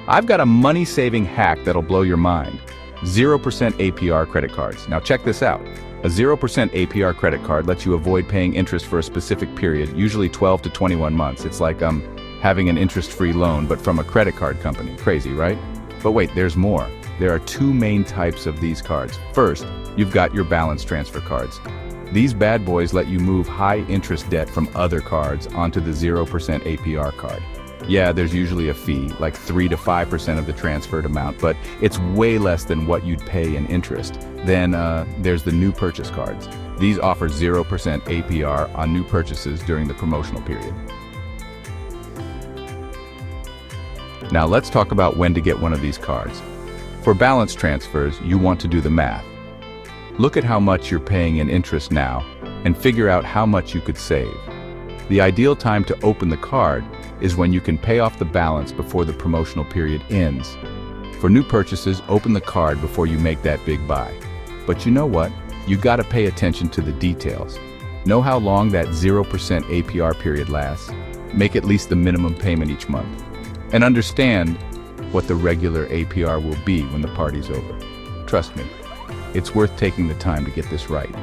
I've got a money-saving hack that'll blow your mind. 0% APR credit cards. Now check this out. A 0% APR credit card lets you avoid paying interest for a specific period, usually 12 to 21 months. It's like having an interest-free loan, but from a credit card company. Crazy, right? But wait, there's more. There are two main types of these cards. First, you've got your balance transfer cards. These bad boys let you move high-interest debt from other cards onto the 0% APR card. Yeah, there's usually a fee, like 3 to 5% of the transferred amount, but it's way less than what you'd pay in interest. Then there's the new purchase cards. These offer 0% APR on new purchases during the promotional period. Now let's talk about when to get one of these cards. For balance transfers, you want to do the math. Look at how much you're paying in interest now and figure out how much you could save. The ideal time to open the card is when you can pay off the balance before the promotional period ends. For new purchases, open the card before you make that big buy. But you know what? You gotta pay attention to the details. Know how long that 0% APR period lasts. Make at least the minimum payment each month. And understand what the regular APR will be when the party's over. Trust me, it's worth taking the time to get this right.